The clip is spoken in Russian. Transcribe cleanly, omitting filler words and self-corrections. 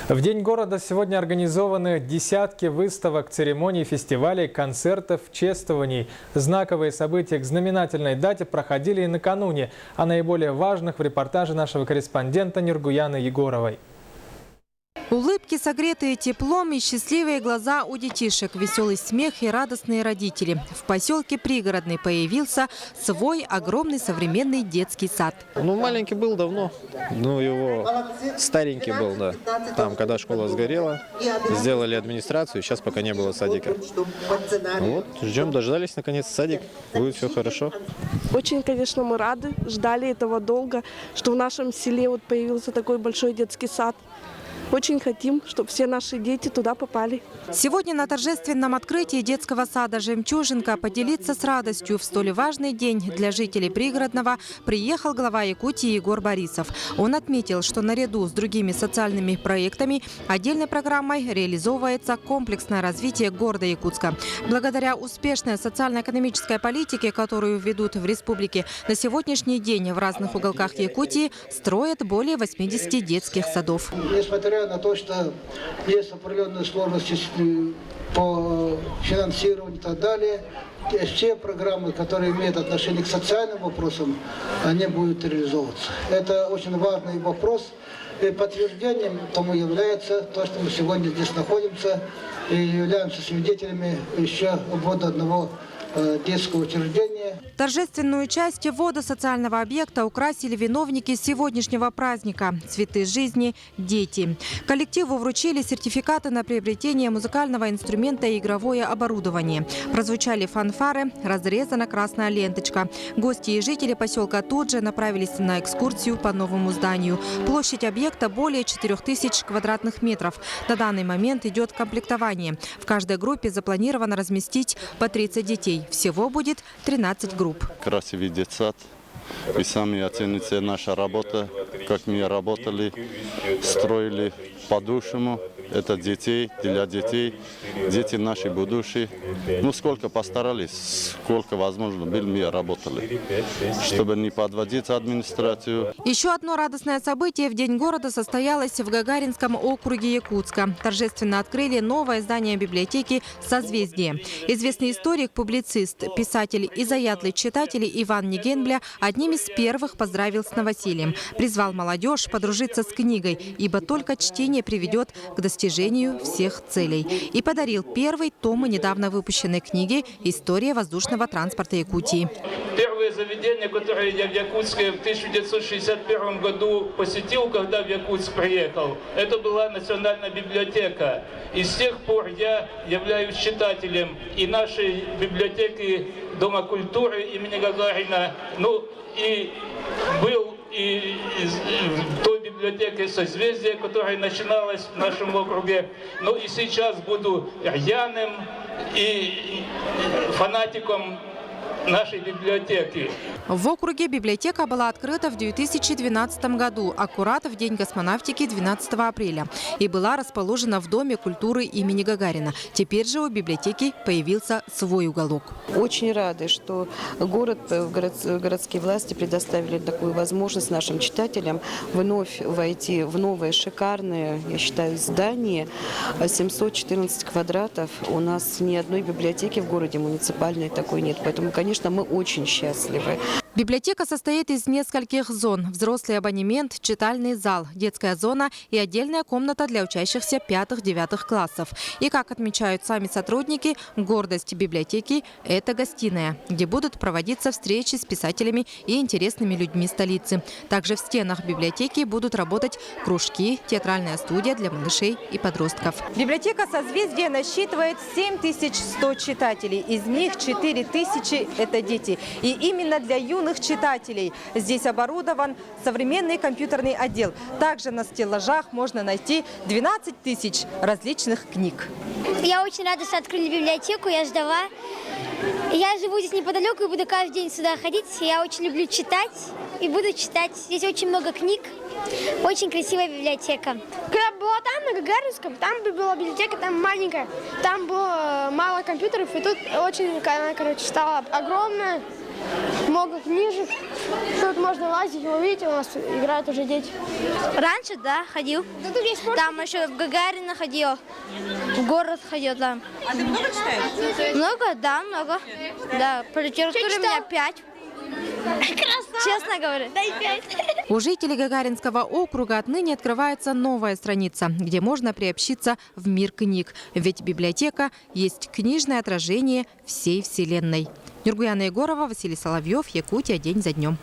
В День города сегодня организованы десятки выставок, церемоний, фестивалей, концертов, чествований. Знаковые события к знаменательной дате проходили и накануне. О наиболее важных в репортаже нашего корреспондента Нургуяны Егоровой. Улыбки, согретые теплом, и счастливые глаза у детишек, веселый смех и радостные родители. В поселке Пригородный появился свой огромный современный детский сад. Маленький был давно, его старенький был, да. Там, когда школа сгорела, сделали администрацию, сейчас пока не было садика. Ждем, дождались наконец садик, будет все хорошо. Очень, конечно, мы рады, ждали этого долго, что в нашем селе появился такой большой детский сад. Очень хотим, чтобы все наши дети туда попали. Сегодня на торжественном открытии детского сада «Жемчужинка» поделиться с радостью в столь важный день для жителей Пригородного приехал глава Якутии Егор Борисов. Он отметил, что наряду с другими социальными проектами отдельной программой реализовывается комплексное развитие города Якутска. Благодаря успешной социально-экономической политике, которую ведут в республике, на сегодняшний день в разных уголках Якутии строят более 80 детских садов. Несмотря на то, что есть определенные сложности по финансированию и так далее, все программы, которые имеют отношение к социальным вопросам, они будут реализовываться. Это очень важный вопрос. И подтверждением тому является то, что мы сегодня здесь находимся и являемся свидетелями еще ввода одного детского учреждения. Торжественную часть ввода социального объекта украсили виновники сегодняшнего праздника – цветы жизни – дети. Коллективу вручили сертификаты на приобретение музыкального инструмента и игровое оборудование. Прозвучали фанфары, разрезана красная ленточка. Гости и жители поселка тут же направились на экскурсию по новому зданию. Площадь объекта более 4000 квадратных метров. На данный момент идет комплектование. В каждой группе запланировано разместить по 30 детей. Всего будет 13 групп. Красивый детсад. И сами оцените наша работа, как мы работали, строили по-душему. Это детей, для детей, дети наши будущие. Сколько постарались, сколько возможно было, мы работали, чтобы не подводить администрацию. Еще одно радостное событие в День города состоялось в Гагаринском округе Якутска. Торжественно открыли новое здание библиотеки «Созвездие». Известный историк, публицист, писатель и заядлый читатель Иван Нигенбля одним из первых поздравил с новосельем. Призвал молодежь подружиться с книгой, ибо только чтение приведет к достижению всех целей. И подарил первый том недавно выпущенной книги «История воздушного транспорта Якутии». Первое заведение, которое я в Якутске в 1961 году посетил, когда в Якутск приехал, это была Национальная библиотека. И с тех пор я являюсь читателем и нашей библиотеки Дома культуры имени Гагарина, и был и в той библиотеке «Созвездие», которая начиналась в нашем округе. И сейчас буду рьяным и фанатиком нашей библиотеки. В округе библиотека была открыта в 2012 году, аккурат в День космонавтики 12 апреля, и была расположена в Доме культуры имени Гагарина. Теперь же у библиотеки появился свой уголок. Очень рады, что городские власти предоставили такую возможность нашим читателям вновь войти в новое шикарное, я считаю, здание. 714 квадратов. У нас ни одной библиотеки в городе муниципальной такой нет. Поэтому, конечно, мы очень счастливы. Библиотека состоит из нескольких зон. Взрослый абонемент, читальный зал, детская зона и отдельная комната для учащихся 5-9 классов. И, как отмечают сами сотрудники, гордость библиотеки – это гостиная, где будут проводиться встречи с писателями и интересными людьми столицы. Также в стенах библиотеки будут работать кружки, театральная студия для малышей и подростков. Библиотека «Созвездие» насчитывает 7100 читателей. Из них 4000 – это дети. И именно для юных читателей здесь оборудован современный компьютерный отдел. Также на стеллажах можно найти 12 тысяч различных книг. Я очень рада, что открыли библиотеку, я ждала. Я живу здесь неподалеку и буду каждый день сюда ходить. Я очень люблю читать и буду читать. Здесь очень много книг. Очень красивая библиотека. Когда была там, на Гагаринском, там была библиотека, там маленькая. Там было мало компьютеров, и тут очень, она, стала огромная. много книжек. Тут можно лазить, вы видите, у нас играют уже дети. Раньше, да, ходил. Там еще в Гагарина ходил, в город ходил там. А ты много читаешь? Много, да, много. Да, по литературе у меня 5. Честно говорю. Дай 5. У жителей Гагаринского округа отныне открывается новая страница, где можно приобщиться в мир книг. Ведь библиотека есть книжное отражение всей Вселенной. Нургуяна Егорова, Василий Соловьев, Якутия. День за днем.